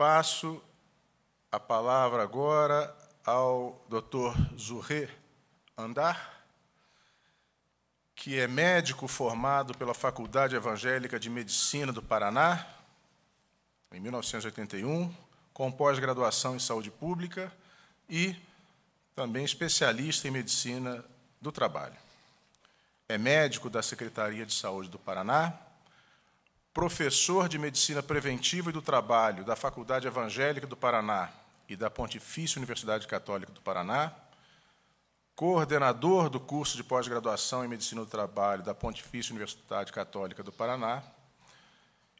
Passo a palavra agora ao Dr. Zurré Andar, que é médico formado pela Faculdade Evangélica de Medicina do Paraná, em 1981, com pós-graduação em Saúde Pública e também especialista em Medicina do Trabalho. É médico da Secretaria de Saúde do Paraná, professor de Medicina Preventiva e do Trabalho da Faculdade Evangélica do Paraná e da Pontifícia Universidade Católica do Paraná, coordenador do curso de pós-graduação em Medicina do Trabalho da Pontifícia Universidade Católica do Paraná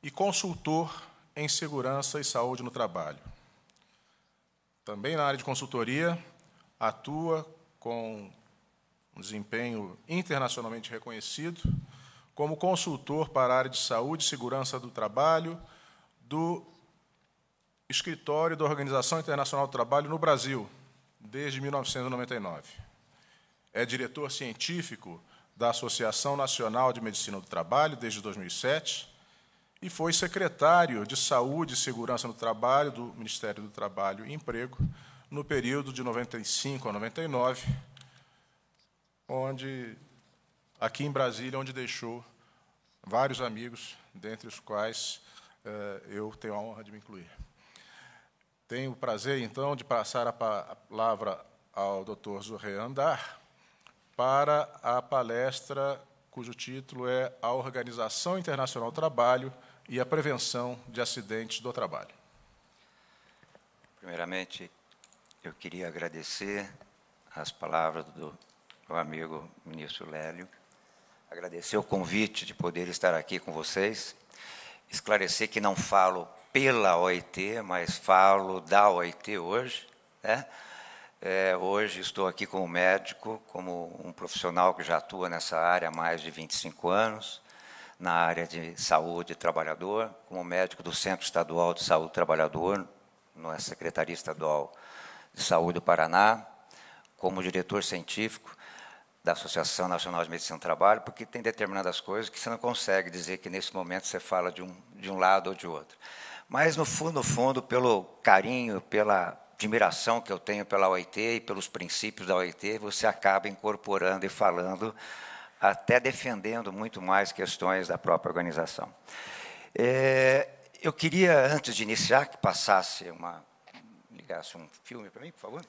e consultor em Segurança e Saúde no Trabalho. Também na área de consultoria, atua com um desempenho internacionalmente reconhecido como consultor para a área de saúde e segurança do trabalho do Escritório da Organização Internacional do Trabalho no Brasil, desde 1999. É diretor científico da Associação Nacional de Medicina do Trabalho, desde 2007, e foi secretário de Saúde e Segurança no Trabalho do Ministério do Trabalho e Emprego, no período de 95 a 99, aqui em Brasília, onde deixou vários amigos, dentre os quais eu tenho a honra de me incluir. Tenho o prazer, então, de passar a palavra ao Dr. Zurré Andar para a palestra cujo título é A Organização Internacional do Trabalho e a Prevenção de Acidentes do Trabalho. Primeiramente, eu queria agradecer as palavras do meu amigo ministro Lélio, agradecer o convite de poder estar aqui com vocês, esclarecer que não falo pela OIT, mas falo da OIT hoje, né? Hoje estou aqui como médico, como um profissional que já atua nessa área há mais de 25 anos, na área de saúde trabalhador, como médico do Centro Estadual de Saúde do Trabalhador, na Secretaria Estadual de Saúde do Paraná, como diretor científico da Associação Nacional de Medicina do Trabalho, porque tem determinadas coisas que você não consegue dizer que, nesse momento, você fala de um lado ou de outro. Mas, no fundo, pelo carinho, pela admiração que eu tenho pela OIT e pelos princípios da OIT, você acaba incorporando e falando, até defendendo muito mais questões da própria organização. Eu queria, antes de iniciar, que ligasse um filme para mim, por favor.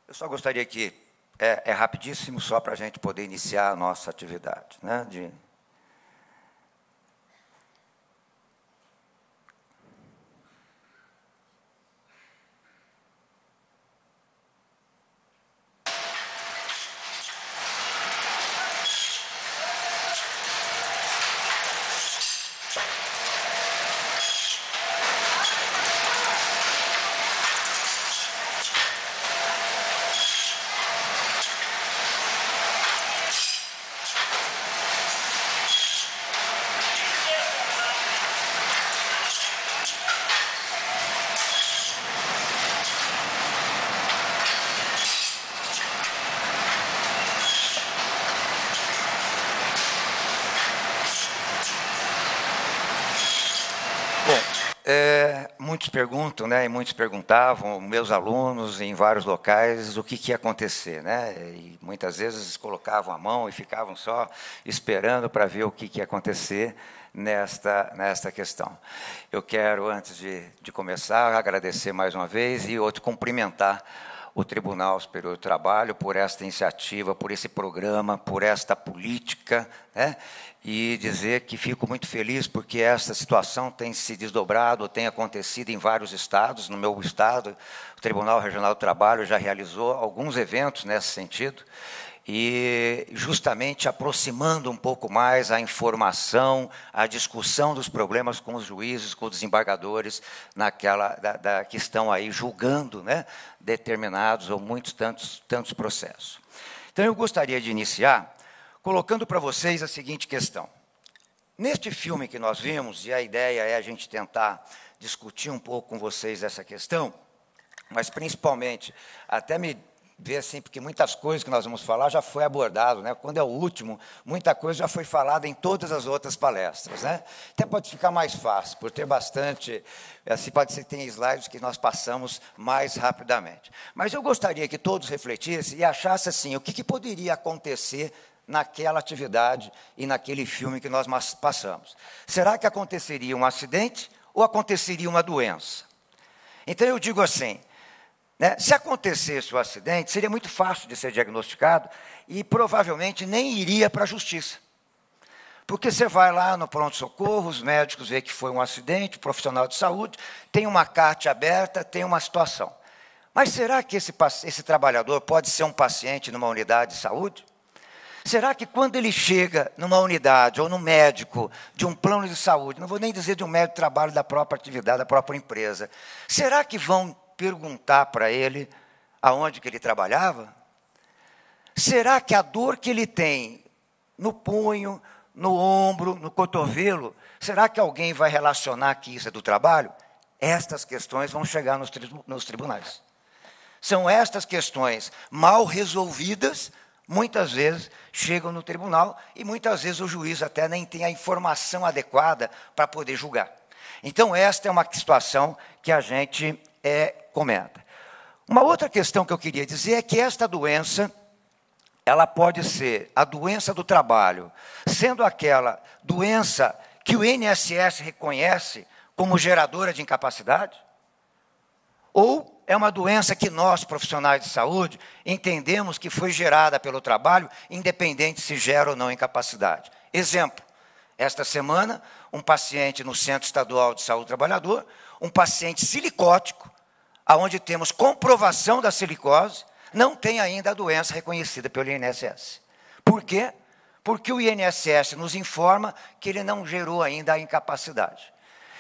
Eu só gostaria que, é rapidíssimo, só para a gente poder iniciar a nossa atividade, né? Muitos perguntam, né, e muitos perguntavam, meus alunos em vários locais, o que ia acontecer, né? E muitas vezes colocavam a mão e ficavam só esperando para ver o que ia acontecer nesta questão. Eu quero, antes de começar, agradecer mais uma vez e cumprimentar o Tribunal Superior do Trabalho por esta iniciativa, por esse programa, por esta política, né? E dizer que fico muito feliz porque esta situação tem se desdobrado, tem acontecido em vários estados. No meu estado, o Tribunal Regional do Trabalho já realizou alguns eventos nesse sentido, e justamente aproximando um pouco mais a informação, a discussão dos problemas com os juízes, com os desembargadores, que estão aí julgando, né, determinados ou tantos processos. Então, eu gostaria de iniciar colocando para vocês a seguinte questão. Neste filme que nós vimos, e a ideia é a gente tentar discutir um pouco com vocês essa questão, mas principalmente até me ver assim, porque muitas coisas que nós vamos falar já foi abordado, né? Quando é o último, muita coisa já foi falada em todas as outras palestras, né? Até pode ficar mais fácil, por ter bastante, assim, pode ser que tenha slides que nós passamos mais rapidamente. Mas eu gostaria que todos refletissem e achassem assim, o que poderia acontecer naquela atividade e naquele filme que nós passamos. Será que aconteceria um acidente ou aconteceria uma doença? Então eu digo assim, né, se acontecesse o acidente, seria muito fácil de ser diagnosticado e provavelmente nem iria para a justiça. Porque você vai lá no pronto-socorro, os médicos veem que foi um acidente, o profissional de saúde, tem uma CAT aberta, tem uma situação. Mas será que esse trabalhador pode ser um paciente numa unidade de saúde? Será que quando ele chega numa unidade ou no médico de um plano de saúde, não vou nem dizer de um médico de trabalho da própria atividade, da própria empresa, será que vão perguntar para ele aonde que ele trabalhava? Será que a dor que ele tem no punho, no ombro, no cotovelo, será que alguém vai relacionar que isso é do trabalho? Estas questões vão chegar nos tribunais. São estas questões mal resolvidas, muitas vezes chegam no tribunal e muitas vezes o juiz até nem tem a informação adequada para poder julgar. Então, esta é uma situação que a gente comenta. Uma outra questão que eu queria dizer é que esta doença, ela pode ser a doença do trabalho, sendo aquela doença que o INSS reconhece como geradora de incapacidade, ou é uma doença que nós, profissionais de saúde, entendemos que foi gerada pelo trabalho, independente se gera ou não incapacidade. Exemplo, esta semana, um paciente no Centro Estadual de Saúde do Trabalhador, um paciente silicótico, onde temos comprovação da silicose, não tem ainda a doença reconhecida pelo INSS. Por quê? Porque o INSS nos informa que ele não gerou ainda a incapacidade.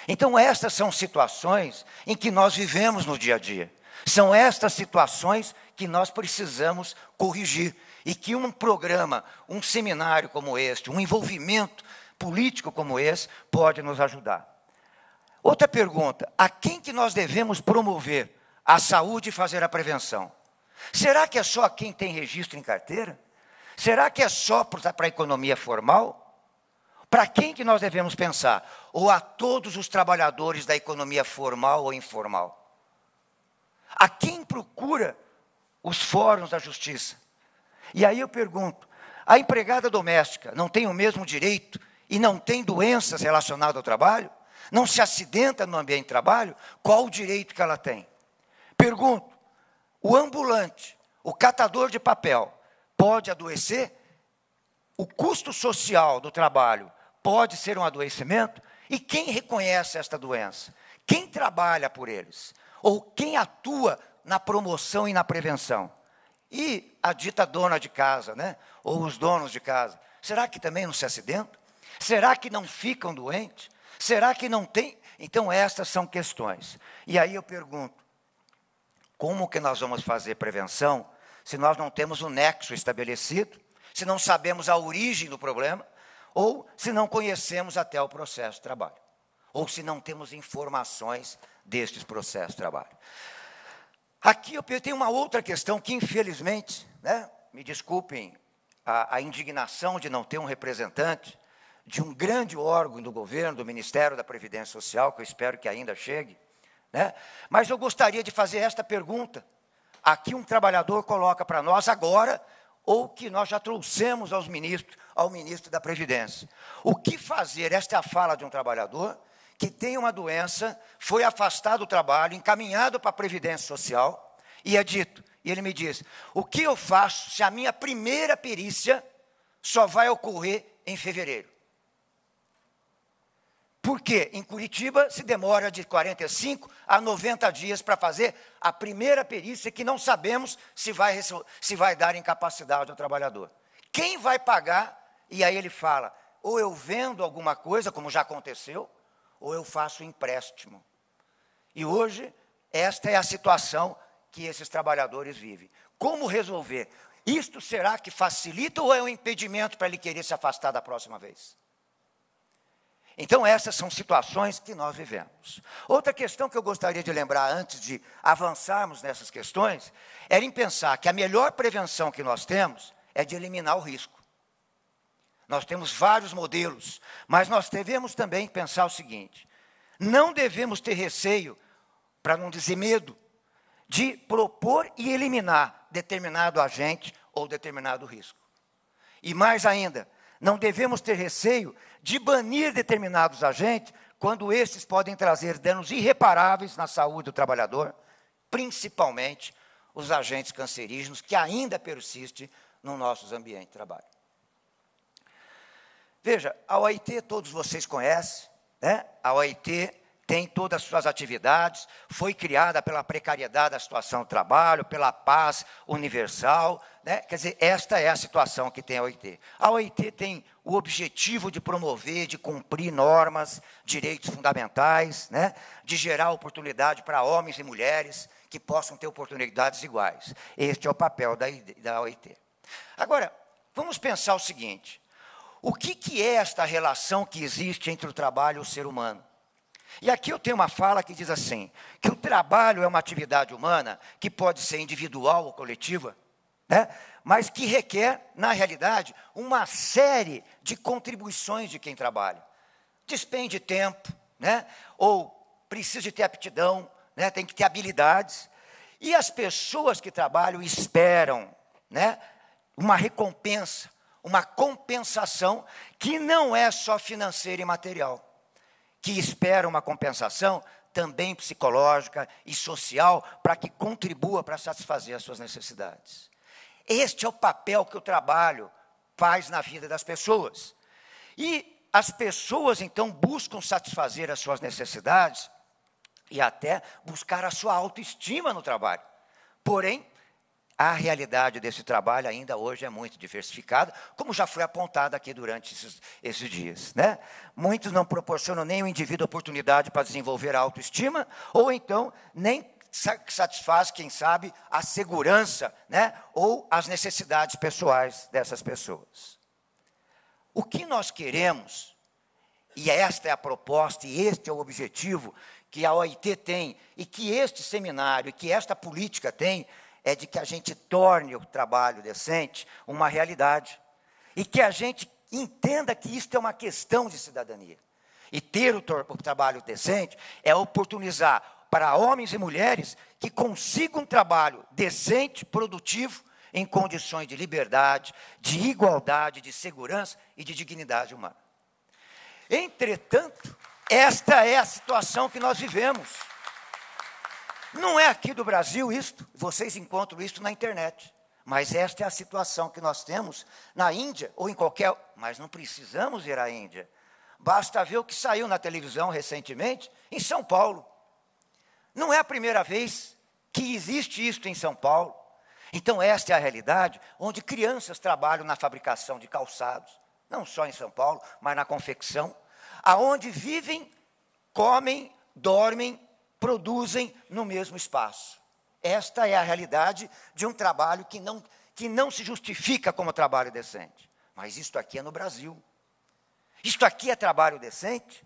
Então, estas são situações em que nós vivemos no dia a dia. São estas situações que nós precisamos corrigir e que um programa, um seminário como este, um envolvimento político como esse, pode nos ajudar. Outra pergunta, a quem que nós devemos promover a saúde e fazer a prevenção? Será que é só quem tem registro em carteira? Será que é só para a economia formal? Para quem que nós devemos pensar? Ou a todos os trabalhadores da economia formal ou informal? A quem procura os fóruns da justiça? E aí eu pergunto, a empregada doméstica não tem o mesmo direito e não tem doenças relacionadas ao trabalho? Não se acidenta no ambiente de trabalho? Qual o direito que ela tem? Pergunto, o ambulante, o catador de papel, pode adoecer? O custo social do trabalho pode ser um adoecimento? E quem reconhece esta doença? Quem trabalha por eles? Ou quem atua na promoção e na prevenção? E a dita dona de casa, né? Ou os donos de casa, será que também não se acidentam? Será que não ficam doentes? Será que não tem? Então, estas são questões. E aí eu pergunto, como que nós vamos fazer prevenção se nós não temos um nexo estabelecido, se não sabemos a origem do problema, ou se não conhecemos até o processo de trabalho, ou se não temos informações destes processos de trabalho. Aqui eu tenho uma outra questão que, infelizmente, né, me desculpem a indignação de não ter um representante de um grande órgão do governo, do Ministério da Previdência Social, que eu espero que ainda chegue, né? Mas eu gostaria de fazer esta pergunta. Aqui um trabalhador coloca para nós agora, ou que nós já trouxemos ao ministro da Previdência. O que fazer? Esta é a fala de um trabalhador que tem uma doença, foi afastado do trabalho, encaminhado para a Previdência Social, e é dito, e ele me diz, o que eu faço se a minha primeira perícia só vai ocorrer em fevereiro? Porque em Curitiba se demora de 45 a 90 dias para fazer a primeira perícia que não sabemos se vai dar incapacidade ao trabalhador. Quem vai pagar? E aí ele fala, ou eu vendo alguma coisa, como já aconteceu, ou eu faço um empréstimo. E hoje, esta é a situação que esses trabalhadores vivem. Como resolver? Isto será que facilita ou é um impedimento para ele querer se afastar da próxima vez? Então, essas são situações que nós vivemos. Outra questão que eu gostaria de lembrar, antes de avançarmos nessas questões, era em pensar que a melhor prevenção que nós temos é de eliminar o risco. Nós temos vários modelos, mas nós devemos também pensar o seguinte: não devemos ter receio, para não dizer medo, de propor e eliminar determinado agente ou determinado risco. E mais ainda, não devemos ter receio de banir determinados agentes quando estes podem trazer danos irreparáveis na saúde do trabalhador, principalmente os agentes cancerígenos que ainda persistem nos nossos ambientes de trabalho. Veja, a OIT todos vocês conhecem, né? A OIT tem todas as suas atividades, foi criada pela precariedade da situação do trabalho, pela paz universal, né? Quer dizer, esta é a situação que tem a OIT. A OIT tem o objetivo de promover, de cumprir normas, direitos fundamentais, né? De gerar oportunidade para homens e mulheres que possam ter oportunidades iguais. Este é o papel da OIT. Agora, vamos pensar o seguinte: o que é esta relação que existe entre o trabalho e o ser humano? E aqui eu tenho uma fala que diz assim, que o trabalho é uma atividade humana que pode ser individual ou coletiva, né? Mas que requer, na realidade, uma série de contribuições de quem trabalha. Despende tempo, né? Ou precisa de ter aptidão, né? Tem que ter habilidades. E as pessoas que trabalham esperam, né? Uma recompensa, uma compensação que não é só financeira e material, que espera uma compensação também psicológica e social para que contribua para satisfazer as suas necessidades. Este é o papel que o trabalho faz na vida das pessoas. E as pessoas, então, buscam satisfazer as suas necessidades e até buscar a sua autoestima no trabalho. Porém, a realidade desse trabalho ainda hoje é muito diversificada, como já foi apontado aqui durante esses dias, né? Muitos não proporcionam nem ao indivíduo oportunidade para desenvolver a autoestima, ou então nem satisfaz, quem sabe, a segurança, né? Ou as necessidades pessoais dessas pessoas. O que nós queremos, e esta é a proposta, e este é o objetivo que a OIT tem, e que este seminário, e que esta política tem, é de que a gente torne o trabalho decente uma realidade. E que a gente entenda que isto é uma questão de cidadania. E ter o trabalho decente é oportunizar para homens e mulheres que consigam um trabalho decente, produtivo, em condições de liberdade, de igualdade, de segurança e de dignidade humana. Entretanto, esta é a situação que nós vivemos. Não é aqui do Brasil isto, vocês encontram isto na internet. Mas esta é a situação que nós temos na Índia ou em qualquer... Mas não precisamos ir à Índia. Basta ver o que saiu na televisão recentemente em São Paulo. Não é a primeira vez que existe isto em São Paulo. Então, esta é a realidade onde crianças trabalham na fabricação de calçados, não só em São Paulo, mas na confecção, aonde vivem, comem, dormem, produzem no mesmo espaço. Esta é a realidade de um trabalho que não se justifica como trabalho decente. Mas isto aqui é no Brasil. Isto aqui é trabalho decente.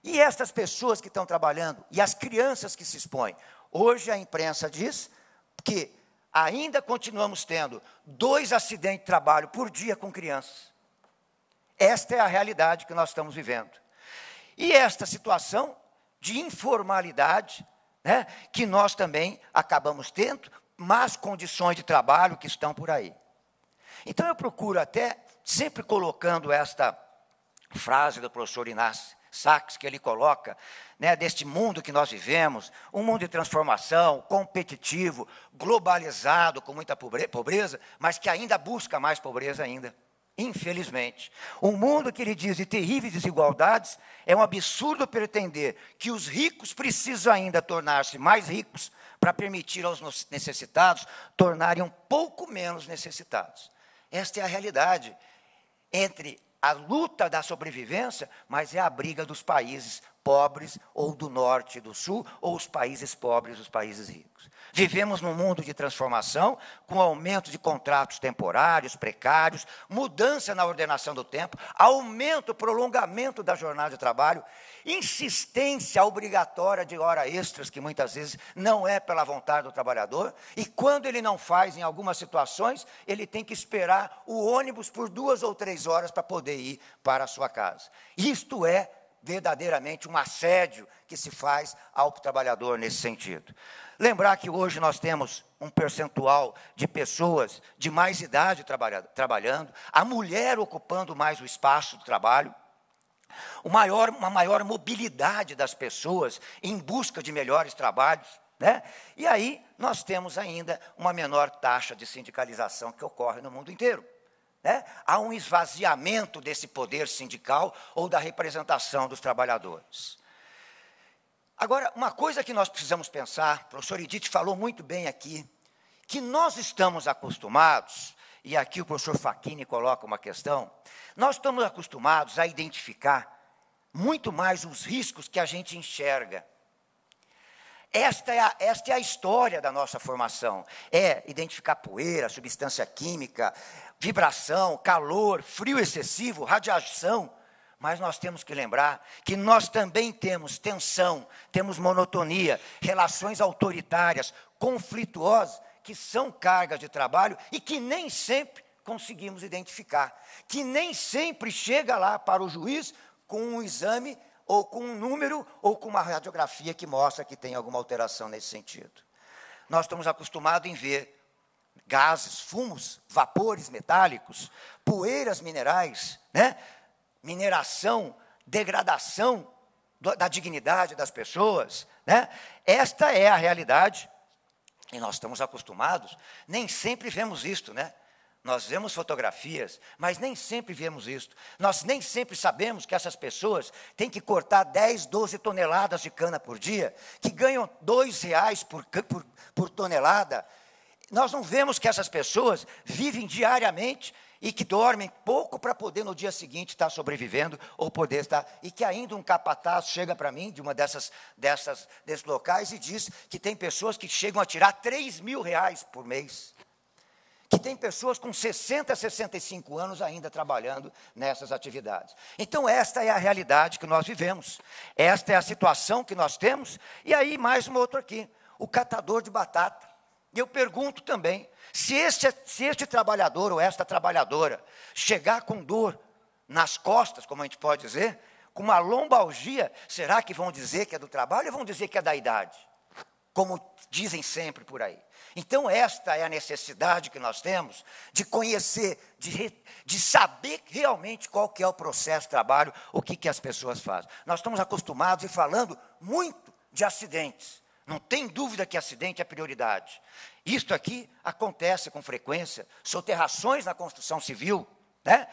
E estas pessoas que estão trabalhando, e as crianças que se expõem. Hoje a imprensa diz que ainda continuamos tendo 2 acidentes de trabalho por dia com crianças. Esta é a realidade que nós estamos vivendo. E esta situação de informalidade, né, que nós também acabamos tendo, más condições de trabalho que estão por aí. Então, eu procuro até, sempre colocando esta frase do professor Inácio Sachs, que ele coloca, né, deste mundo que nós vivemos, um mundo de transformação, competitivo, globalizado, com muita pobreza, mas que ainda busca mais pobreza ainda. Infelizmente, um mundo que ele diz de terríveis desigualdades, é um absurdo pretender que os ricos precisam ainda tornar-se mais ricos para permitir aos necessitados tornarem um pouco menos necessitados. Esta é a realidade entre a luta da sobrevivência, mas é a briga dos países pobres, ou do norte e do sul, ou os países pobres, os países ricos. Vivemos num mundo de transformação, com aumento de contratos temporários, precários, mudança na ordenação do tempo, aumento, prolongamento da jornada de trabalho, insistência obrigatória de horas extras, que muitas vezes não é pela vontade do trabalhador, e quando ele não faz, em algumas situações, ele tem que esperar o ônibus por 2 ou 3 horas para poder ir para a sua casa. Isto é verdadeiramente um assédio que se faz ao trabalhador nesse sentido. Lembrar que hoje nós temos um percentual de pessoas de mais idade trabalhando, a mulher ocupando mais o espaço do trabalho, uma maior mobilidade das pessoas em busca de melhores trabalhos, né? E aí nós temos ainda uma menor taxa de sindicalização que ocorre no mundo inteiro. Né? Há um esvaziamento desse poder sindical ou da representação dos trabalhadores. Agora, uma coisa que nós precisamos pensar, o professor Edith falou muito bem aqui, que nós estamos acostumados, e aqui o professor Facchini coloca uma questão, nós estamos acostumados a identificar muito mais os riscos que a gente enxerga. Esta é a história da nossa formação, é identificar poeira, substância química, vibração, calor, frio excessivo, radiação, mas nós temos que lembrar que nós também temos tensão, temos monotonia, relações autoritárias, conflituosas, que são cargas de trabalho e que nem sempre conseguimos identificar, que nem sempre chega lá para o juiz com um exame ou com um número, ou com uma radiografia que mostra que tem alguma alteração nesse sentido. Nós estamos acostumados em ver gases, fumos, vapores metálicos, poeiras minerais, né? Mineração, degradação da dignidade das pessoas, né? Esta é a realidade, e nós estamos acostumados, nem sempre vemos isto, né? Nós vemos fotografias, mas nem sempre vemos isso. Nós nem sempre sabemos que essas pessoas têm que cortar 10, 12 toneladas de cana por dia, que ganham R$ 2 por tonelada. Nós não vemos que essas pessoas vivem diariamente e que dormem pouco para poder no dia seguinte estar sobrevivendo ou poder estar... E que ainda um capataz chega para mim de uma desses locais e diz que tem pessoas que chegam a tirar R$ 3.000 por mês. Que tem pessoas com 60, 65 anos ainda trabalhando nessas atividades. Então, esta é a realidade que nós vivemos. Esta é a situação que nós temos. E aí, mais um outro aqui, o catador de batata. E eu pergunto também, se este trabalhador ou esta trabalhadora chegar com dor nas costas, como a gente pode dizer, com uma lombalgia, será que vão dizer que é do trabalho ou vão dizer que é da idade? Como dizem sempre por aí. Então, esta é a necessidade que nós temos de conhecer, de saber realmente qual que é o processo de trabalho, o que as pessoas fazem. Nós estamos acostumados e falando muito de acidentes. Não tem dúvida que acidente é prioridade. Isto aqui acontece com frequência, soterrações na construção civil, né?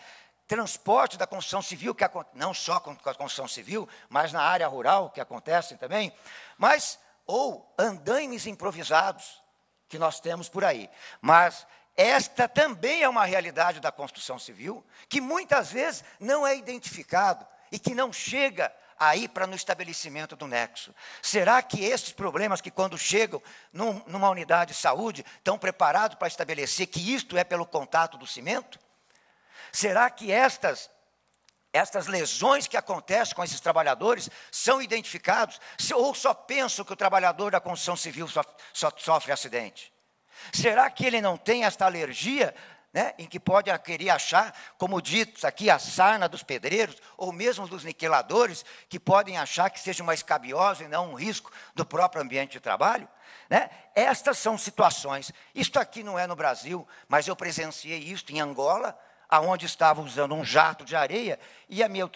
Transporte da construção civil, não só com a construção civil, mas na área rural, que acontecem também, ou andaimes improvisados, que nós temos por aí. Mas esta também é uma realidade da construção civil, que muitas vezes não é identificado e que não chega aí para no estabelecimento do nexo. Será que esses problemas que quando chegam numa unidade de saúde estão preparados para estabelecer que isto é pelo contato do cimento? Será que estas lesões que acontecem com esses trabalhadores são identificados? Ou só pensam que o trabalhador da construção civil só sofre acidente? Será que ele não tem esta alergia, né, em que pode querer achar, como dito aqui, a sarna dos pedreiros, ou mesmo dos niqueladores, que podem achar que seja uma escabiose e não um risco do próprio ambiente de trabalho? Né? Estas são situações. Isto aqui não é no Brasil, mas eu presenciei isto em Angola, aonde estava usando um jato de areia, e eu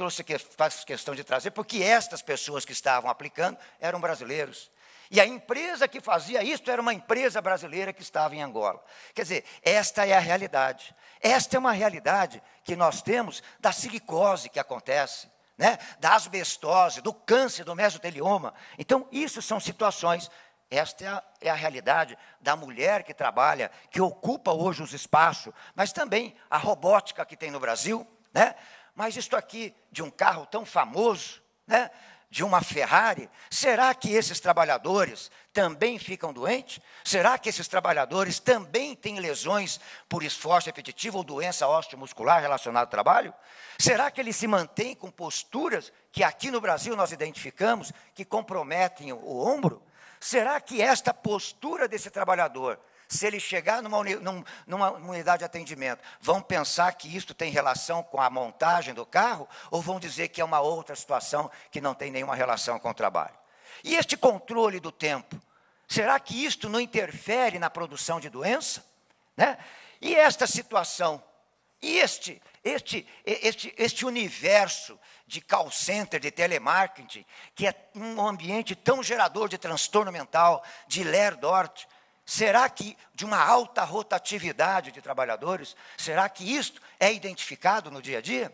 faço questão de trazer, porque estas pessoas que estavam aplicando eram brasileiros. E a empresa que fazia isso era uma empresa brasileira que estava em Angola. Quer dizer, esta é a realidade. Esta é uma realidade que nós temos da silicose que acontece, né? Da asbestose, do câncer, do mesotelioma. Então, isso são situações. Esta é a realidade da mulher que trabalha, que ocupa hoje os espaços, mas também a robótica que tem no Brasil, né? Mas isto aqui de um carro tão famoso, né? de uma Ferrari, será que esses trabalhadores também ficam doentes? Será que esses trabalhadores também têm lesões por esforço repetitivo ou doença osteomuscular relacionada ao trabalho? Será que eles se mantêm com posturas que aqui no Brasil nós identificamos que comprometem o ombro? Será que esta postura desse trabalhador, se ele chegar numa unidade de atendimento, vão pensar que isso tem relação com a montagem do carro, ou vão dizer que é uma outra situação que não tem nenhuma relação com o trabalho? E este controle do tempo, será que isto não interfere na produção de doença? Né? E esta situação, e este universo de call center, de telemarketing, que é um ambiente tão gerador de transtorno mental, de Ler-Dort, será que de uma alta rotatividade de trabalhadores, será que isto é identificado no dia a dia?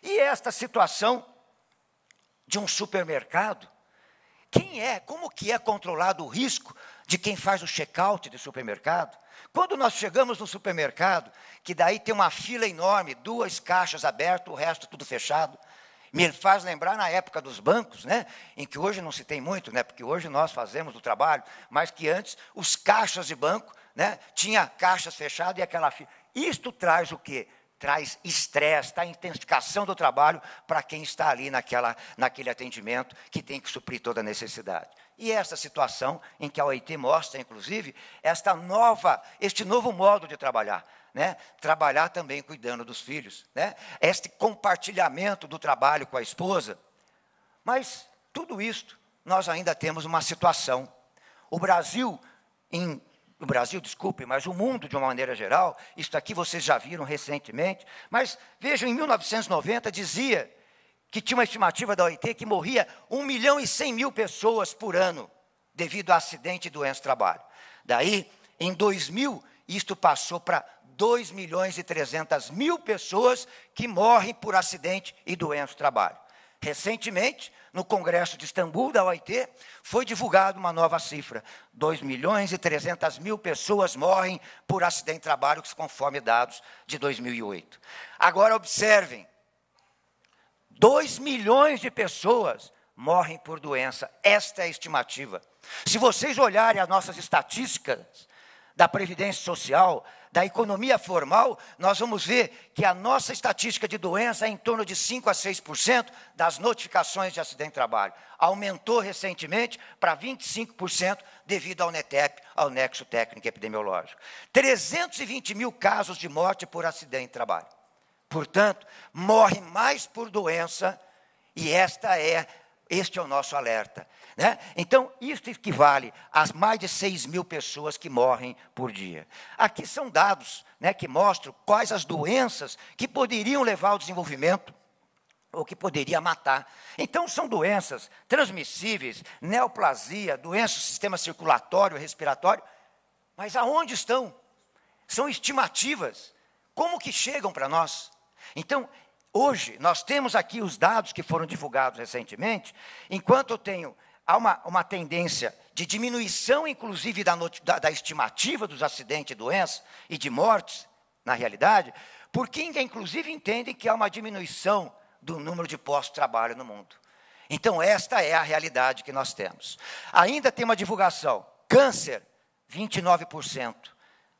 E esta situação de um supermercado, como que é controlado o risco de quem faz o check-out de supermercado? Quando nós chegamos no supermercado, que daí tem uma fila enorme, 2 caixas abertas, o resto tudo fechado, me faz lembrar na época dos bancos, né, em que hoje não se tem muito, né, porque hoje nós fazemos o trabalho, mas que antes os caixas de banco, né, tinha caixas fechadas e aquela fila. Isto traz o quê? Traz estresse, traz intensificação do trabalho para quem está ali naquele atendimento que tem que suprir toda a necessidade. E essa situação em que a OIT mostra, inclusive, este novo modo de trabalhar, né? Trabalhar também cuidando dos filhos, né? Este compartilhamento do trabalho com a esposa. Mas tudo isto, nós ainda temos uma situação. Mas o mundo, de uma maneira geral, isto aqui vocês já viram recentemente, mas vejam, em 1990 dizia que tinha uma estimativa da OIT que morria 1.100.000 pessoas por ano devido a acidente e doença do trabalho. Daí, em 2000, isto passou para 2.300.000 pessoas que morrem por acidente e doença do trabalho. Recentemente, no Congresso de Istambul, da OIT, foi divulgada uma nova cifra. 2.300.000 pessoas morrem por acidente de trabalho, conforme dados de 2008. Agora, observem, 2 milhões de pessoas morrem por doença. Esta é a estimativa. Se vocês olharem as nossas estatísticas da Previdência Social, da economia formal, nós vamos ver que a nossa estatística de doença é em torno de 5% a 6% das notificações de acidente de trabalho. Aumentou recentemente para 25% devido ao NETEP, ao Nexo Técnico e Epidemiológico. 320.000 casos de morte por acidente de trabalho. Portanto, morre mais por doença, e este é o nosso alerta. Né? Então, isso equivale a mais de 6.000 pessoas que morrem por dia. Aqui são dados, né, que mostram quais as doenças que poderiam levar ao desenvolvimento ou que poderia matar. Então, são doenças transmissíveis, neoplasia, doenças do sistema circulatório e respiratório. Mas aonde estão? São estimativas. Como que chegam para nós? Então, hoje, nós temos aqui os dados que foram divulgados recentemente, enquanto há uma tendência de diminuição, inclusive, da estimativa dos acidentes e doenças e de mortes, na realidade, porque inclusive entendem que há uma diminuição do número de postos de trabalho no mundo. Então, esta é a realidade que nós temos. Ainda tem uma divulgação: câncer, 29%.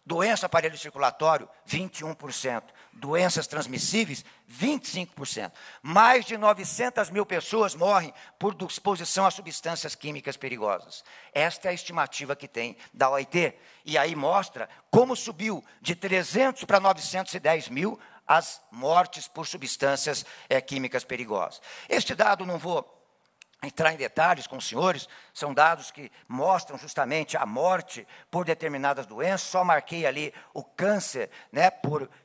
Doença aparelho circulatório, 21%. Doenças transmissíveis, 25%. Mais de 900.000 pessoas morrem por exposição a substâncias químicas perigosas. Esta é a estimativa que tem da OIT. E aí mostra como subiu de 300 para 910.000 as mortes por substâncias químicas perigosas. Este dado não vou entrar em detalhes com os senhores, são dados que mostram justamente a morte por determinadas doenças. Só marquei ali o câncer, né,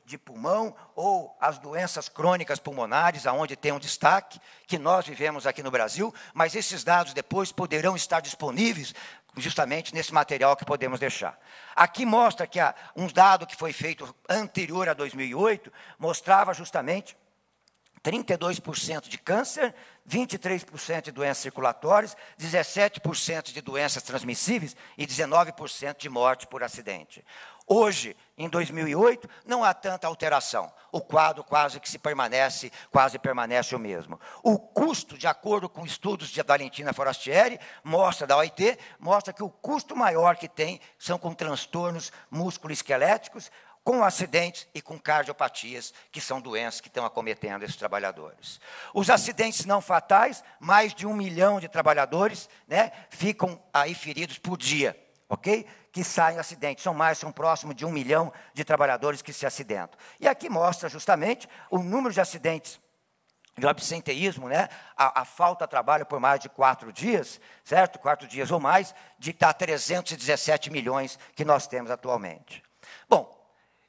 de pulmão, ou as doenças crônicas pulmonares, aonde tem um destaque, que nós vivemos aqui no Brasil, mas esses dados depois poderão estar disponíveis justamente nesse material que podemos deixar. Aqui mostra que um dado que foi feito anterior a 2008, mostrava justamente 32% de câncer, 23% de doenças circulatórias, 17% de doenças transmissíveis e 19% de morte por acidente. Hoje, em 2008, não há tanta alteração. O quadro quase permanece o mesmo. O custo, de acordo com estudos de Valentina Forastieri, da OIT, mostra que o custo maior que tem são com transtornos musculoesqueléticos, com acidentes e com cardiopatias, que são doenças que estão acometendo esses trabalhadores. Os acidentes não fatais, mais de 1 milhão de trabalhadores, né, ficam aí feridos por dia, ok? Que saem acidentes, são próximo de 1 milhão de trabalhadores que se acidentam. E aqui mostra justamente o número de acidentes de absenteísmo, né? A falta de trabalho por mais de 4 dias, certo? 4 dias ou mais, de 317 milhões que nós temos atualmente. Bom,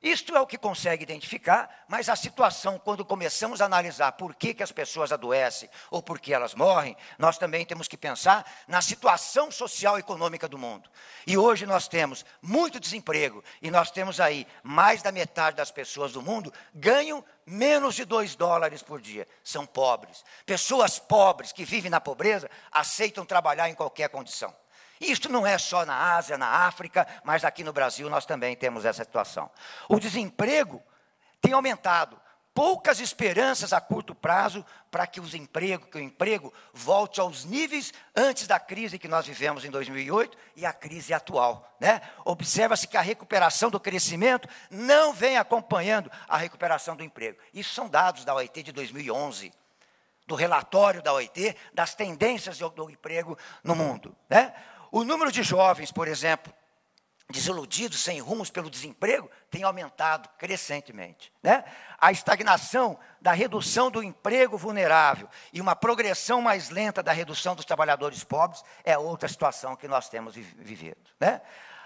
isto é o que consegue identificar, mas a situação, quando começamos a analisar por que as pessoas adoecem ou por que elas morrem, nós também temos que pensar na situação social e econômica do mundo. E hoje nós temos muito desemprego, e nós temos aí mais da metade das pessoas do mundo ganham menos de $2 por dia. São pobres. Pessoas pobres que vivem na pobreza aceitam trabalhar em qualquer condição. Isto não é só na Ásia, na África, mas aqui no Brasil nós também temos essa situação. O desemprego tem aumentado. Poucas esperanças a curto prazo para que o emprego volte aos níveis antes da crise que nós vivemos em 2008 e a crise atual, né? Observa-se que a recuperação do crescimento não vem acompanhando a recuperação do emprego. Isso são dados da OIT de 2011. Do relatório da OIT, das tendências do emprego no mundo, né? O número de jovens, por exemplo, desiludidos, sem rumos pelo desemprego, tem aumentado crescentemente, né? A estagnação da redução do emprego vulnerável e uma progressão mais lenta da redução dos trabalhadores pobres é outra situação que nós temos vivido, né?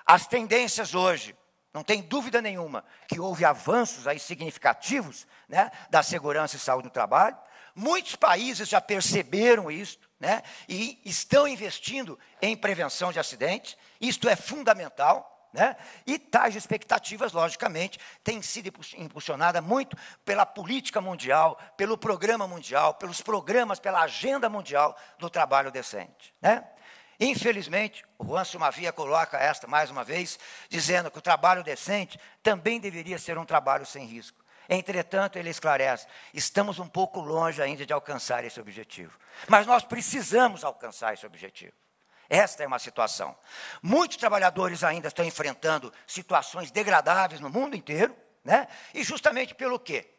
As tendências hoje, não tem dúvida nenhuma, que houve avanços aí significativos, né, da segurança e saúde no trabalho. Muitos países já perceberam isso, né, e estão investindo em prevenção de acidentes. Isto é fundamental, né, e tais expectativas, logicamente, têm sido impulsionadas muito pela política mundial, pelo programa mundial, pelos programas, pela agenda mundial do trabalho decente, né? Infelizmente, o Juan Sumavia coloca esta mais uma vez, dizendo que o trabalho decente também deveria ser um trabalho sem risco. Entretanto, ele esclarece, estamos um pouco longe ainda de alcançar esse objetivo. Mas nós precisamos alcançar esse objetivo. Esta é uma situação. Muitos trabalhadores ainda estão enfrentando situações degradáveis no mundo inteiro, né? E justamente pelo quê?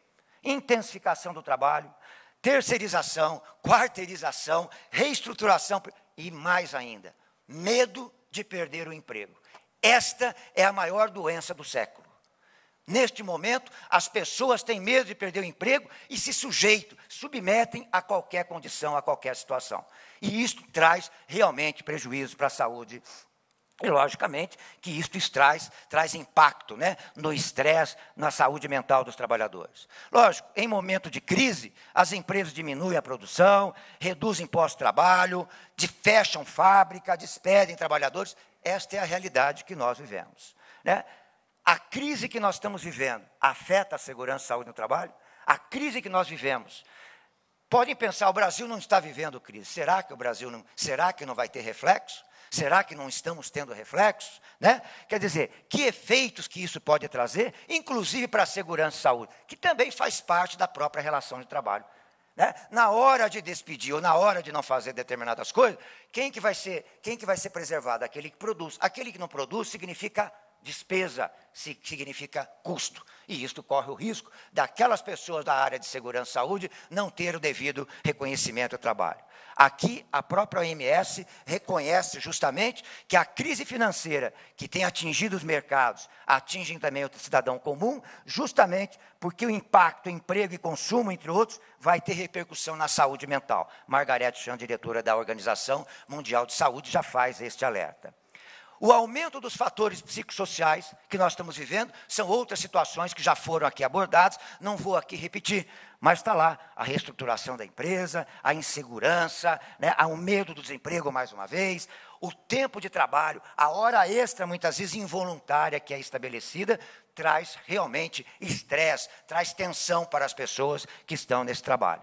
Intensificação do trabalho, terceirização, quarteirização, reestruturação e mais ainda, medo de perder o emprego. Esta é a maior doença do século. Neste momento, as pessoas têm medo de perder o emprego e se submetem a qualquer condição, a qualquer situação. E isso traz realmente prejuízo para a saúde. E, logicamente, que isso traz impacto, né, no estresse, na saúde mental dos trabalhadores. Lógico, em momento de crise, as empresas diminuem a produção, reduzem pós-trabalho, fecham fábrica, despedem trabalhadores. Esta é a realidade que nós vivemos, né? A crise que nós estamos vivendo afeta a segurança e saúde no trabalho? A crise que nós vivemos. Podem pensar, o Brasil não está vivendo crise. Será que não vai ter reflexo? Será que não estamos tendo reflexos, né? Quer dizer, que efeitos que isso pode trazer, inclusive para a segurança e saúde, que também faz parte da própria relação de trabalho, né? Na hora de despedir ou na hora de não fazer determinadas coisas, quem que vai ser preservado? Aquele que produz. Aquele que não produz significa despesa, significa custo. E isto corre o risco daquelas pessoas da área de segurança e saúde não ter o devido reconhecimento do trabalho. Aqui, a própria OMS reconhece justamente que a crise financeira que tem atingido os mercados, atinge também o cidadão comum, justamente porque o impacto, emprego e consumo, entre outros, vai ter repercussão na saúde mental. Margaret Chan, diretora da Organização Mundial de Saúde, já faz este alerta. O aumento dos fatores psicossociais que nós estamos vivendo são outras situações que já foram aqui abordadas, não vou aqui repetir, mas está lá a reestruturação da empresa, a insegurança, né, o medo do desemprego mais uma vez, O tempo de trabalho, a hora extra, muitas vezes involuntária, que é estabelecida, traz realmente estresse, traz tensão para as pessoas que estão nesse trabalho.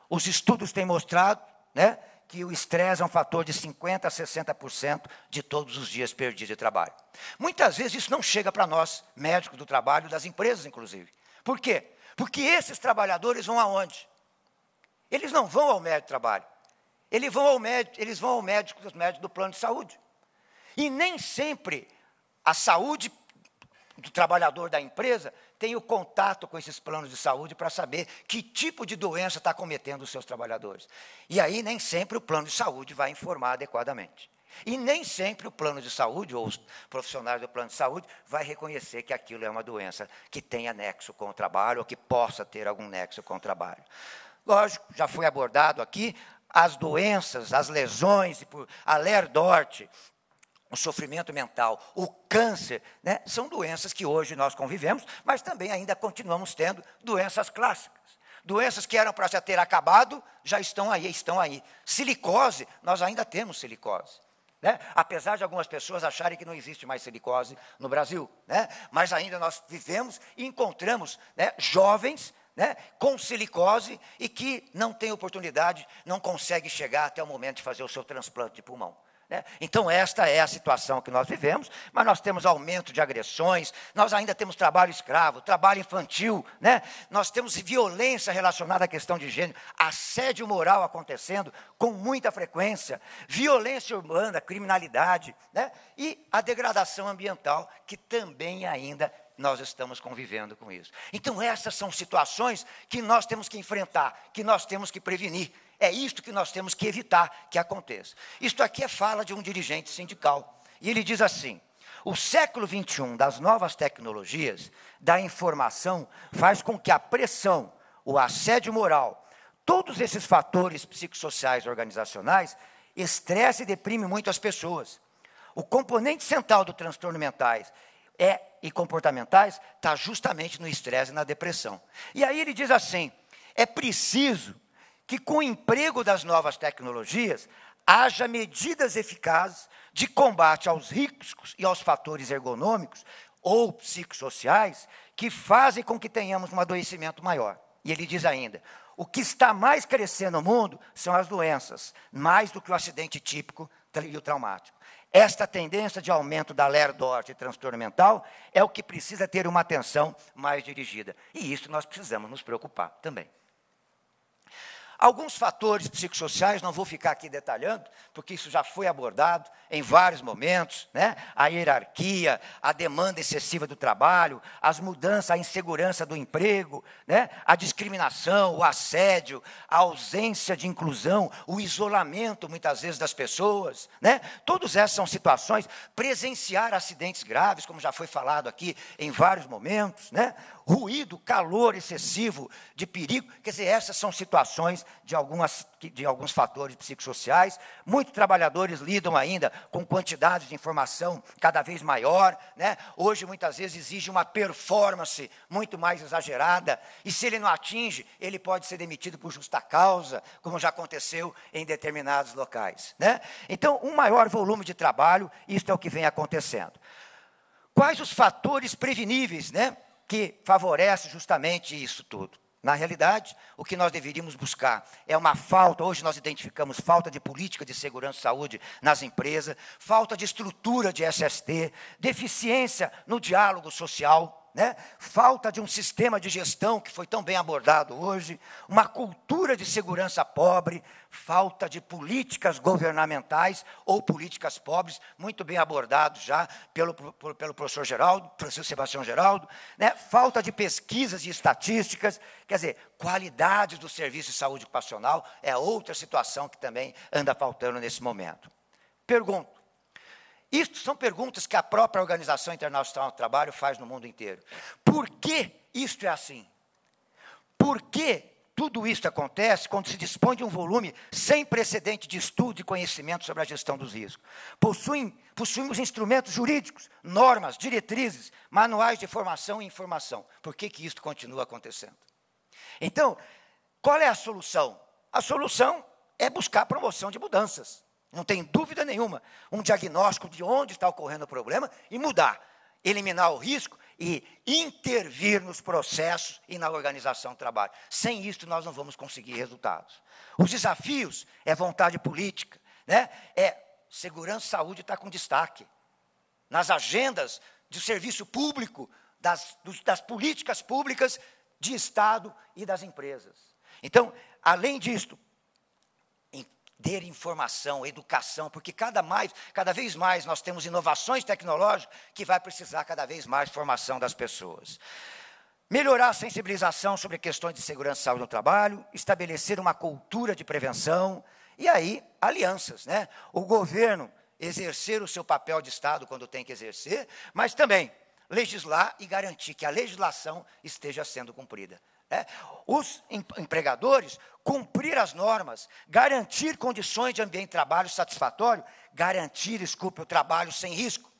Os estudos têm mostrado, né, que o estresse é um fator de 50% a 60% de todos os dias perdidos de trabalho. Muitas vezes isso não chega para nós, médicos do trabalho, das empresas, inclusive. Por quê? Porque esses trabalhadores vão aonde? Eles não vão ao médico de trabalho. Eles vão ao médico do plano de saúde. E nem sempre a saúde do trabalhador da empresa tem o contato com esses planos de saúde para saber que tipo de doença está cometendo os seus trabalhadores. E aí nem sempre o plano de saúde vai informar adequadamente. E nem sempre o plano de saúde, ou os profissionais do plano de saúde, vai reconhecer que aquilo é uma doença que tenha nexo com o trabalho, ou que possa ter algum nexo com o trabalho. Lógico, já foi abordado aqui, as doenças, as lesões, a Ler-Dort, o sofrimento mental, o câncer, né, são doenças que hoje nós convivemos, mas também ainda continuamos tendo doenças clássicas. Doenças que eram para já ter acabado, já estão aí. Silicose, nós ainda temos silicose. Né? Apesar de algumas pessoas acharem que não existe mais silicose no Brasil, né? Mas ainda nós vivemos e encontramos, né, jovens, né, com silicose e que não têm oportunidade, não conseguem chegar até o momento de fazer o seu transplante de pulmão. Né? Então, esta é a situação que nós vivemos, mas nós temos aumento de agressões, nós ainda temos trabalho escravo, trabalho infantil, né? Nós temos violência relacionada à questão de gênero, assédio moral acontecendo com muita frequência, violência urbana, criminalidade, né? E a degradação ambiental, que também ainda nós estamos convivendo com isso. Então, essas são situações que nós temos que enfrentar, que nós temos que prevenir. É isto que nós temos que evitar que aconteça. Isto aqui é fala de um dirigente sindical. E ele diz assim: o século XXI das novas tecnologias, da informação, faz com que a pressão, o assédio moral, todos esses fatores psicossociais organizacionais, estresse e deprime muito as pessoas. O componente central do transtorno mentais e comportamentais está justamente no estresse e na depressão. E aí ele diz assim: é preciso que com o emprego das novas tecnologias, haja medidas eficazes de combate aos riscos e aos fatores ergonômicos ou psicossociais que fazem com que tenhamos um adoecimento maior. E ele diz ainda: o que está mais crescendo no mundo são as doenças, mais do que o acidente típico e o traumático. Esta tendência de aumento da Ler-Dort e transtorno mental é o que precisa ter uma atenção mais dirigida. E isso nós precisamos nos preocupar também. Alguns fatores psicossociais, não vou ficar aqui detalhando, porque isso já foi abordado em vários momentos, né? A hierarquia, a demanda excessiva do trabalho, as mudanças, a insegurança do emprego, né? A discriminação, o assédio, a ausência de inclusão, o isolamento, muitas vezes, das pessoas, né? Todas essas são situações, presenciar acidentes graves, como já foi falado aqui em vários momentos, né? Ruído, calor excessivo, de perigo, quer dizer, essas são situações de alguns fatores psicossociais. Muitos trabalhadores lidam ainda com quantidades de informação cada vez maior, né? Hoje, muitas vezes, exige uma performance muito mais exagerada, e se ele não atinge, ele pode ser demitido por justa causa, como já aconteceu em determinados locais, né? Então, um maior volume de trabalho, isto é o que vem acontecendo. Quais os fatores preveníveis, né, que favorece justamente isso tudo? Na realidade, o que nós deveríamos buscar é uma falta, hoje nós identificamos falta de política de segurança e saúde nas empresas, falta de estrutura de SST, deficiência no diálogo social, né? Falta de um sistema de gestão que foi tão bem abordado hoje, uma cultura de segurança pobre, falta de políticas governamentais ou políticas pobres, muito bem abordado já pelo professor Geraldo, Francisco Sebastião Geraldo, né? Falta de pesquisas e estatísticas, quer dizer, qualidade do serviço de saúde ocupacional é outra situação que também anda faltando nesse momento. Pergunto: isto são perguntas que a própria Organização Internacional do Trabalho faz no mundo inteiro. Por que isto é assim? Por que tudo isso acontece quando se dispõe de um volume sem precedente de estudo e conhecimento sobre a gestão dos riscos? Possuímos instrumentos jurídicos, normas, diretrizes, manuais de formação e informação. Por que isso continua acontecendo? Então, qual é a solução? A solução é buscar a promoção de mudanças. não tem dúvida nenhuma, um diagnóstico de onde está ocorrendo o problema e mudar, eliminar o risco e intervir nos processos e na organização do trabalho. Sem isso, nós não vamos conseguir resultados. Os desafios é vontade política, né? Segurança e saúde está com destaque. Nas agendas do serviço público, das políticas públicas de Estado e das empresas. Então, além disso, ter informação, educação, porque cada vez mais nós temos inovações tecnológicas que vai precisar cada vez mais formação das pessoas. Melhorar a sensibilização sobre questões de segurança e saúde no trabalho, estabelecer uma cultura de prevenção, e aí, alianças, né? O governo exercer o seu papel de Estado quando tem que exercer, mas também legislar e garantir que a legislação esteja sendo cumprida. Os empregadores cumprir as normas, garantir condições de ambiente de trabalho satisfatório, garantir, o trabalho sem risco,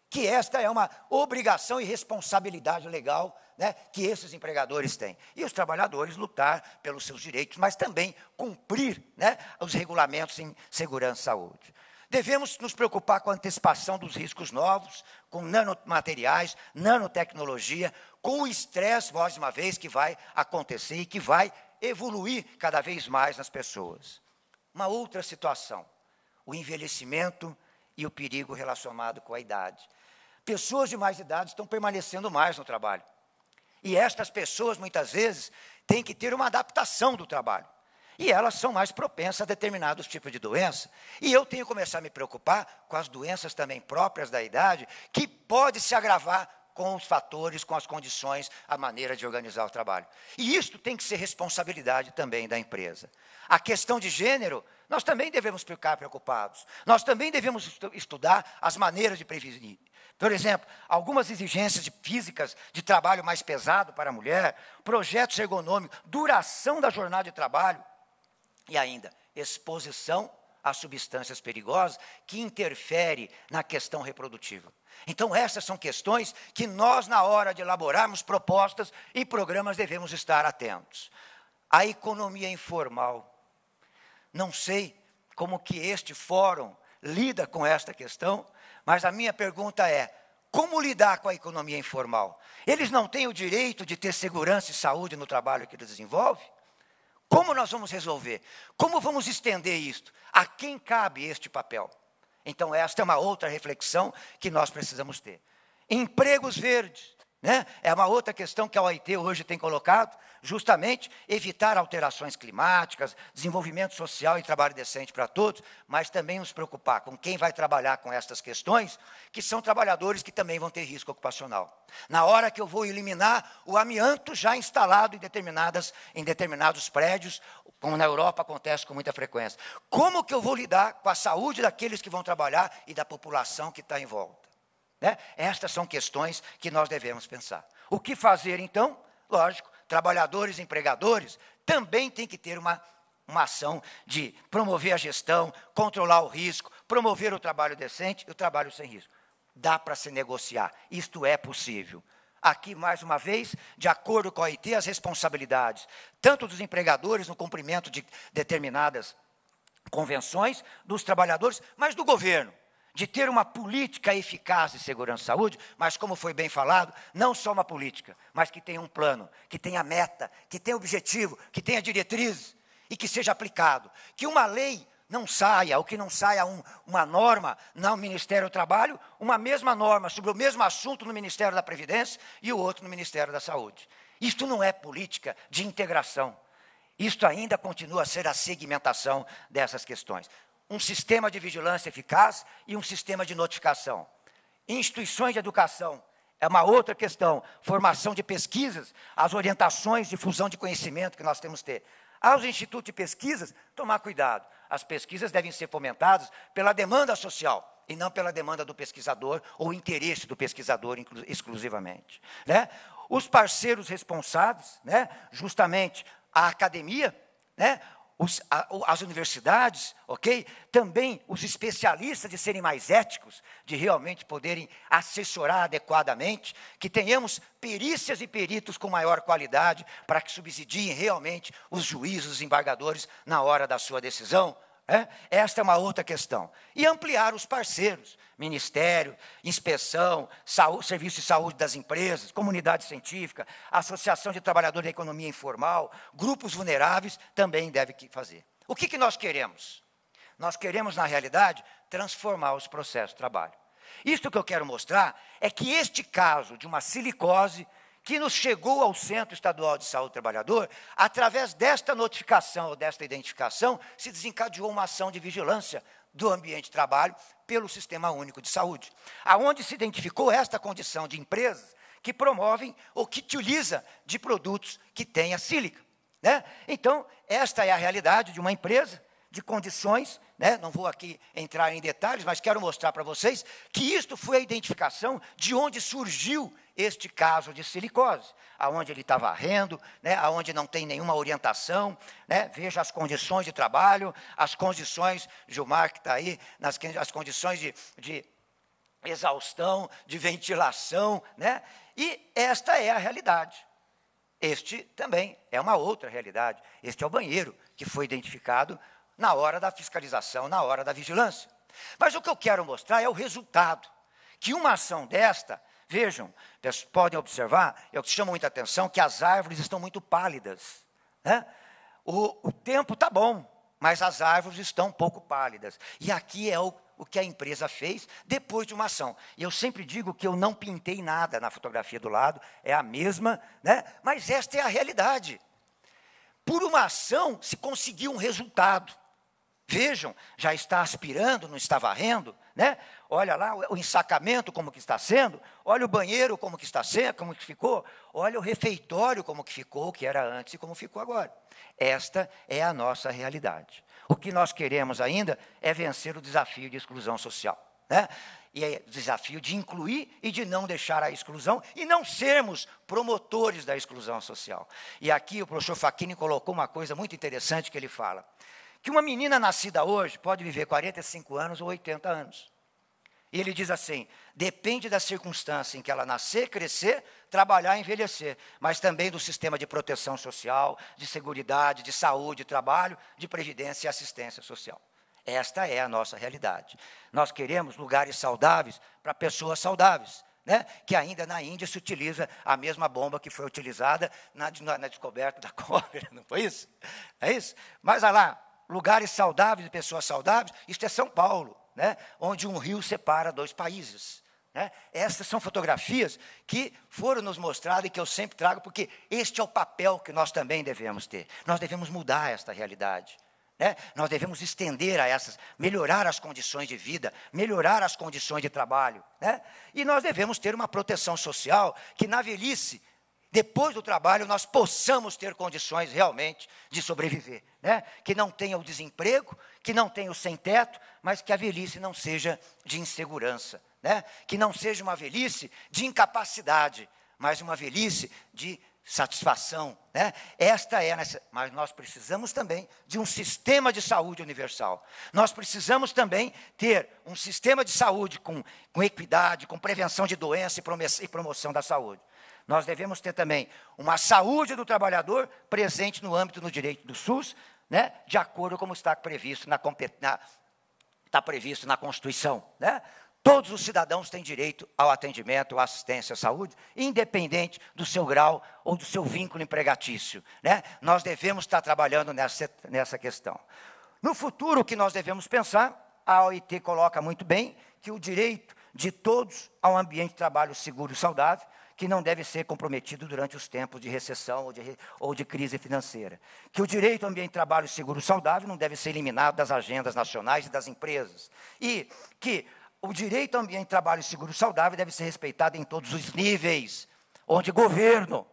que esta é uma obrigação e responsabilidade legal, né, que esses empregadores têm. E os trabalhadores lutar pelos seus direitos, mas também cumprir, né, os regulamentos em segurança e saúde. Devemos nos preocupar com a antecipação dos riscos novos, com nanomateriais, nanotecnologia, com o estresse, mais uma vez, que vai acontecer e que vai evoluir cada vez mais nas pessoas. Uma outra situação, o envelhecimento e o perigo relacionado com a idade. Pessoas de mais idade estão permanecendo mais no trabalho. E estas pessoas, muitas vezes, têm que ter uma adaptação do trabalho. E elas são mais propensas a determinados tipos de doença. E eu tenho que começar a me preocupar com as doenças também próprias da idade, que pode se agravar com os fatores, com as condições, a maneira de organizar o trabalho. E isto tem que ser responsabilidade também da empresa. A questão de gênero, nós também devemos ficar preocupados. Nós também devemos estudar as maneiras de prevenir. Por exemplo, algumas exigências físicas de trabalho mais pesado para a mulher, projetos ergonômicos, duração da jornada de trabalho, e ainda, exposição a substâncias perigosas que interferem na questão reprodutiva. Então, essas são questões que nós, na hora de elaborarmos propostas e programas, devemos estar atentos. A economia informal. Não sei como que este fórum lida com esta questão, mas a minha pergunta é, como lidar com a economia informal? Eles não têm o direito de ter segurança e saúde no trabalho que eles desenvolvem? Como nós vamos resolver? Como vamos estender isto? A quem cabe este papel? Então, esta é uma outra reflexão que nós precisamos ter. Empregos verdes, né? É uma outra questão que a OIT hoje tem colocado, justamente evitar alterações climáticas, desenvolvimento social e trabalho decente para todos, mas também nos preocupar com quem vai trabalhar com estas questões, que são trabalhadores que também vão ter risco ocupacional. Na hora que eu vou eliminar o amianto já instalado em determinados prédios, como na Europa acontece com muita frequência. Como que eu vou lidar com a saúde daqueles que vão trabalhar e da população que está em volta? Né? Estas são questões que nós devemos pensar. O que fazer, então? Lógico, trabalhadores e empregadores também têm que ter uma ação de promover a gestão, controlar o risco, promover o trabalho decente e o trabalho sem risco. Dá para se negociar, isto é possível. Aqui, mais uma vez, de acordo com a OIT, as responsabilidades, tanto dos empregadores no cumprimento de determinadas convenções, dos trabalhadores, mas do governo, de ter uma política eficaz de segurança e saúde, mas, como foi bem falado, não só uma política, mas que tenha um plano, que tenha meta, que tenha objetivo, que tenha diretrizes e que seja aplicado. Que uma lei não saia, ou que não saia uma norma no Ministério do Trabalho, uma mesma norma sobre o mesmo assunto no Ministério da Previdência e o outro no Ministério da Saúde. Isto não é política de integração. Isto ainda continua a ser a segmentação dessas questões. Um sistema de vigilância eficaz e um sistema de notificação. Instituições de educação é uma outra questão. Formação de pesquisas, as orientações de difusão de conhecimento que nós temos que ter. Aos institutos de pesquisas, tomar cuidado. As pesquisas devem ser fomentadas pela demanda social e não pela demanda do pesquisador ou interesse do pesquisador exclusivamente. Né? Os parceiros responsáveis, né? Justamente a academia, né? As universidades, ok? Também os especialistas de serem mais éticos, de realmente poderem assessorar adequadamente, que tenhamos perícias e peritos com maior qualidade para que subsidiem realmente os juízes, os embargadores na hora da sua decisão. Esta é uma outra questão. E ampliar os parceiros, Ministério, Inspeção, Serviço de Saúde das empresas, Comunidade Científica, Associação de Trabalhadores da Economia Informal, grupos vulneráveis, também deve fazer. O que nós queremos? Nós queremos, na realidade, transformar os processos de trabalho. Isto que eu quero mostrar é que este caso de uma silicose que nos chegou ao Centro Estadual de Saúde do Trabalhador, através desta notificação ou desta identificação, se desencadeou uma ação de vigilância do ambiente de trabalho pelo Sistema Único de Saúde, aonde se identificou esta condição de empresas que promovem ou que utilizam de produtos que tenha sílica. Então, esta é a realidade de uma empresa, de condições, não vou aqui entrar em detalhes, mas quero mostrar para vocês que isto foi a identificação de onde surgiu este caso de silicose, aonde ele está varrendo, aonde não tem nenhuma orientação, veja as condições de trabalho, as condições, Gilmar que está aí, as condições de exaustão, de ventilação, e esta é a realidade. Este também é uma outra realidade, este é o banheiro que foi identificado na hora da fiscalização, na hora da vigilância. Mas o que eu quero mostrar é o resultado, que uma ação desta, vejam, podem observar, é o que chama muita atenção, que as árvores estão muito pálidas. O tempo está bom, mas as árvores estão um pouco pálidas. E aqui é o que a empresa fez depois de uma ação. E eu sempre digo que eu não pintei nada na fotografia do lado, é a mesma, mas esta é a realidade. Por uma ação se conseguiu um resultado. Vejam, já está aspirando, não está varrendo, Olha lá o ensacamento como que está sendo, olha o banheiro como que está sendo, como que ficou, olha o refeitório como que ficou, o que era antes e como ficou agora. Esta é a nossa realidade. O que nós queremos ainda é vencer o desafio de exclusão social, E é o desafio de incluir e de não deixar a exclusão e não sermos promotores da exclusão social. E aqui o professor Facchini colocou uma coisa muito interessante que ele fala, que uma menina nascida hoje pode viver 45 anos ou 80 anos. E ele diz assim, depende da circunstância em que ela nascer, crescer, trabalhar e envelhecer, mas também do sistema de proteção social, de seguridade, de saúde, de trabalho, de previdência e assistência social. Esta é a nossa realidade. Nós queremos lugares saudáveis para pessoas saudáveis, que ainda na Índia se utiliza a mesma bomba que foi utilizada na descoberta da cólera, não foi isso? É isso? Mas olha lá, lugares saudáveis e pessoas saudáveis, isto é São Paulo, onde um rio separa dois países. Essas são fotografias que foram nos mostradas e que eu sempre trago, porque este é o papel que nós também devemos ter. Nós devemos mudar esta realidade. Nós devemos estender a essas, melhorar as condições de vida, melhorar as condições de trabalho. E nós devemos ter uma proteção social que na velhice, depois do trabalho, nós possamos ter condições realmente de sobreviver. Que não tenha o desemprego, que não tenha o sem-teto, mas que a velhice não seja de insegurança. Que não seja uma velhice de incapacidade, mas uma velhice de satisfação. Esta é, mas nós precisamos também de um sistema de saúde universal. Nós precisamos também ter um sistema de saúde com equidade, com prevenção de doença e promoção da saúde. Nós devemos ter também uma saúde do trabalhador presente no âmbito do direito do SUS, de acordo com como está previsto na Constituição. Todos os cidadãos têm direito ao atendimento, à assistência à saúde, independente do seu grau ou do seu vínculo empregatício. Nós devemos estar trabalhando nessa questão. No futuro, o que nós devemos pensar, a OIT coloca muito bem que o direito de todos ao ambiente de trabalho seguro e saudável, que não deve ser comprometido durante os tempos de recessão ou de crise financeira. Que o direito ao ambiente de trabalho seguro e saudável não deve ser eliminado das agendas nacionais e das empresas. E que o direito ao ambiente de trabalho seguro e saudável deve ser respeitado em todos os níveis, onde governo,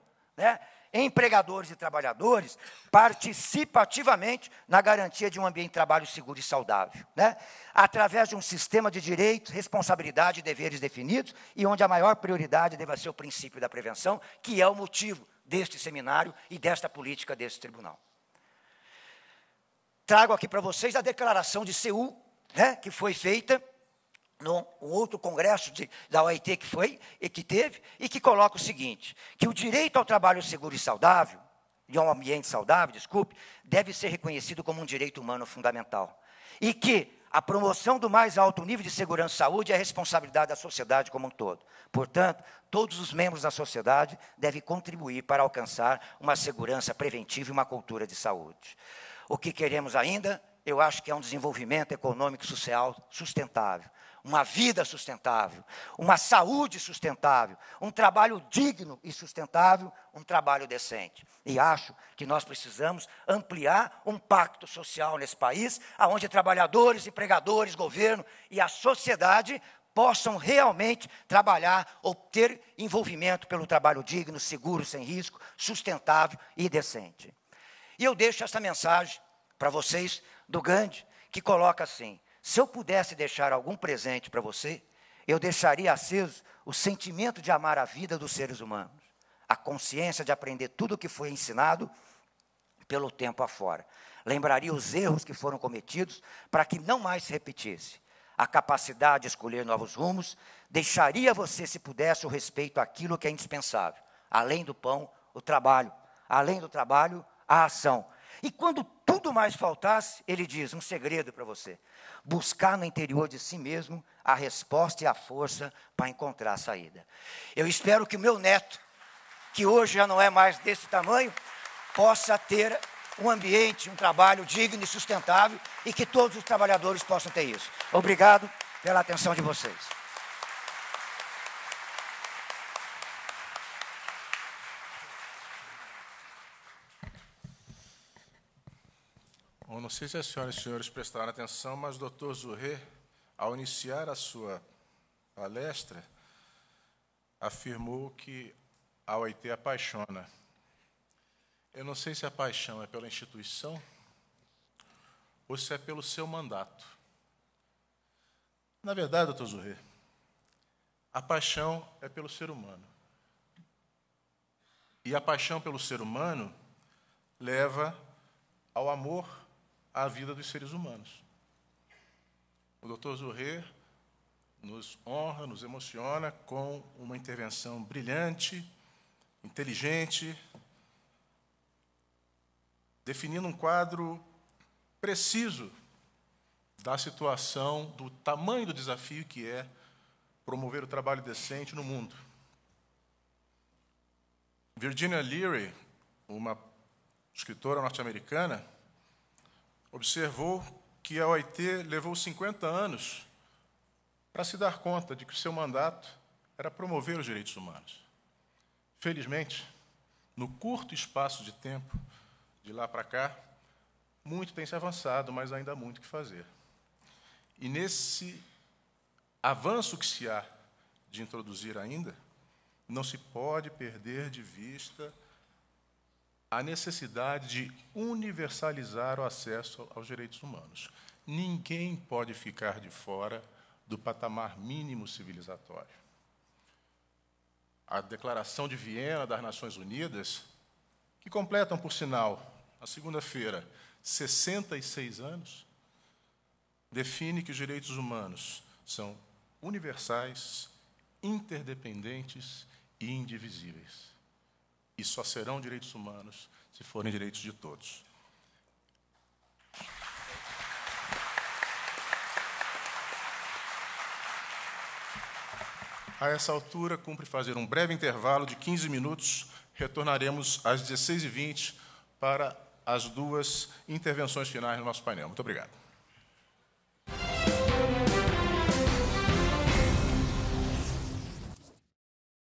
empregadores e trabalhadores participam ativamente na garantia de um ambiente de trabalho seguro e saudável, através de um sistema de direitos, responsabilidade e deveres definidos, e onde a maior prioridade deve ser o princípio da prevenção, que é o motivo deste seminário e desta política deste tribunal. Trago aqui para vocês a declaração de Seul, que foi feita num outro congresso da OIT que teve, e que coloca o seguinte, que o direito ao trabalho seguro e saudável, e a um ambiente saudável, deve ser reconhecido como um direito humano fundamental. e que a promoção do mais alto nível de segurança e saúde é a responsabilidade da sociedade como um todo. Portanto, todos os membros da sociedade devem contribuir para alcançar uma segurança preventiva e uma cultura de saúde. O que queremos ainda, eu acho que é um desenvolvimento econômico e social sustentável, uma vida sustentável, uma saúde sustentável, um trabalho digno e sustentável, um trabalho decente. E acho que nós precisamos ampliar um pacto social nesse país, onde trabalhadores, empregadores, governo e a sociedade possam realmente trabalhar, obter envolvimento pelo trabalho digno, seguro, sem risco, sustentável e decente. E eu deixo essa mensagem para vocês do Gandhi, que coloca assim: se eu pudesse deixar algum presente para você, eu deixaria aceso o sentimento de amar a vida dos seres humanos, a consciência de aprender tudo o que foi ensinado pelo tempo afora. Lembraria os erros que foram cometidos para que não mais se repetisse. A capacidade de escolher novos rumos, deixaria você, se pudesse, o respeito àquilo que é indispensável. Além do pão, o trabalho. Além do trabalho, a ação. E quando tudo mais faltasse, ele diz, um segredo para você: buscar no interior de si mesmo a resposta e a força para encontrar a saída. Eu espero que o meu neto, que hoje já não é mais desse tamanho, possa ter um ambiente, um trabalho digno e sustentável, e que todos os trabalhadores possam ter isso. Obrigado pela atenção de vocês. Bom, não sei se as senhoras e senhores prestaram atenção, mas o doutor Zurré, ao iniciar a sua palestra, afirmou que a OIT apaixona. Eu não sei se a paixão é pela instituição ou se é pelo seu mandato. Na verdade, doutor Zurré, a paixão é pelo ser humano. E a paixão pelo ser humano leva ao amor à vida dos seres humanos. O doutor Zurré nos honra, nos emociona com uma intervenção brilhante, inteligente, definindo um quadro preciso da situação, do tamanho do desafio que é promover o trabalho decente no mundo. Virginia Leary, uma escritora norte-americana, observou que a OIT levou 50 anos para se dar conta de que o seu mandato era promover os direitos humanos. Felizmente, no curto espaço de tempo, de lá para cá, muito tem se avançado, mas ainda há muito o que fazer. E nesse avanço que se há de introduzir ainda, não se pode perder de vista a necessidade de universalizar o acesso aos direitos humanos. Ninguém pode ficar de fora do patamar mínimo civilizatório. A Declaração de Viena das Nações Unidas, que completam, por sinal, na segunda-feira, 66 anos, define que os direitos humanos são universais, interdependentes e indivisíveis. E só serão direitos humanos se forem direitos de todos. A essa altura, cumpre fazer um breve intervalo de 15 minutos. Retornaremos às 16h20 para as duas intervenções finais do nosso painel. Muito obrigado.